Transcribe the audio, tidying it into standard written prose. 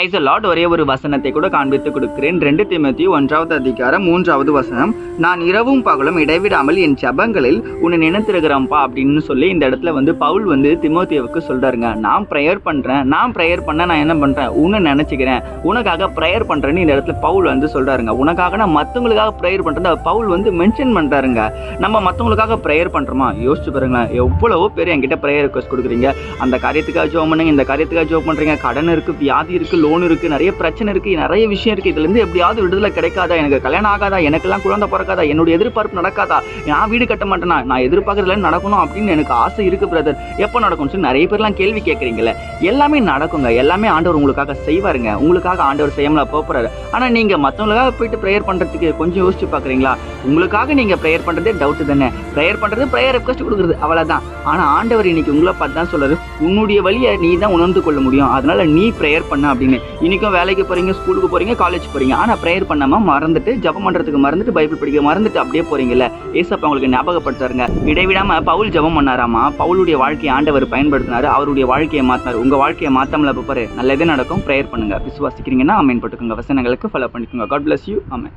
Price Lord. ஒரே ஒரு வசனத்தை கூட காண்பித்து கொடுக்கிறேன். 2 தீமோத்தேயு 1வது அதிகாரம் 3வது வசனம். நான் இரவும் பகலும் இடைவிடாமல் என் ஜெபங்களில் உன்னை நினைத்திருக்கிறேன்ப்பா அப்படின்னு சொல்லி இந்த இடத்துல பவுல் தீமோத்தேயுவுக்கு சொல்றாருங்க. நான் ப்ரேயர் பண்றேன், நான் ப்ரேயர் பண்ண நான் என்ன பண்றேன், உன்னை நினைச்சுக்கிறேன், உனக்காக ப்ரேயர் பண்றேன்னு இந்த இடத்துல பவுல் சொல்றாருங்க. உனக்காக நான் மற்றவங்களுக்காக ப்ரேயர் பண்றத பவுல் மென்ஷன் பண்றாருங்க. நம்ம மற்றவங்களுக்காக ப்ரேயர் பண்றோமா? யோசிச்சு பாருங்க. எவ்வளவோ பேர் என்கிட்ட ப்ரேயர் ரிக்வெஸ்ட் கொடுக்குறீங்க. அந்த காரியத்துக்காக ஜெபம் பண்ணுங்க, இந்த காரியத்துக்காக ஜெபம் பண்றீங்க, கடன் இருக்கு, வியாதி இருக்கு, லோன் இருக்கு, நிறைய பிரச்சனை இருக்கு, நிறைய விஷயம் இருக்கு. இதுல இருந்து எப்படியாவது விடுதலை கிடைக்காதா, எனக்கு கல்யாணம் ஆகாதா, எனக்கெல்லாம் குழந்தை பிறக்காதா, என்னுடைய எதிர்பார்ப்பு நடக்காதா, நான் வீடு கட்ட மாட்டேனா, நான் எதிர்பார்க்கறதுல நடக்கணும் அப்படின்னு எனக்கு ஆசை இருக்கு பிரதர், எப்போ நடக்கும்னு சொல்லி நிறைய பேர்லாம் கேள்வி கேட்குறீங்களே. எல்லாமே நடக்குங்க, எல்லாமே ஆண்டவர் உங்களுக்காக செய்வாருங்க. உங்களுக்காக ஆண்டவர் செய்யாமல போறாரு. ஆனா நீங்க மற்றவங்களுக்காக போயிட்டு ப்ரேயர் பண்றதுக்கு கொஞ்சம் யோசிச்சு பாக்குறீங்களா? உங்களுக்காக நீங்க ப்ரேயர் பண்றதே டவுட் தானே. ப்ரேயர் பண்றது ப்ரேயர் ரிக்வெஸ்ட் கொடுக்குறது அவ்வளவுதான். ஆனா ஆண்டவர் இன்னைக்கு உங்களை பார்த்து தான் சொல்றாரு, உன்னுடைய வழியை நீ தான் உணர்ந்து கொள்ள முடியும், அதனால நீ ப்ரேயர் பண்ண அப்படின்னு. இன்னைக்கும் வேலைக்கு போறீங்க, ஸ்கூலுக்கு போறீங்க, காலேஜ் போறீங்க, ஆனா ப்ரேயர் பண்ணாம மறந்துட்டு, ஜெபம் பண்றதுக்கு மறந்துட்டு, பைபிள் படிக்க மறந்துட்டு அப்படியே போறீங்கல்ல. ஏசப்பா உங்களுக்கு ஞாபகப்படுத்தாருங்க. இடைவிடாம பவுல் ஜெபம் பண்ணாராமா, பவுலுடைய வாழ்க்கையை ஆண்டவர் பயன்படுத்தினாரு, அவருடைய வாழ்க்கையை மாத்தினாரு. உங்க வாழ்க்கையை மாத்தாமல பாரு, நல்லதே நடக்கும். ப்ரேயர் பண்ணுங்க. விசுவாசிக்கிறீங்கன்னா ஆமென் போட்டுக்கோங்க. வசனங்களுக்கு ஃபாலோ பண்ணிக்கோங்க. God bless you. ஆமென்.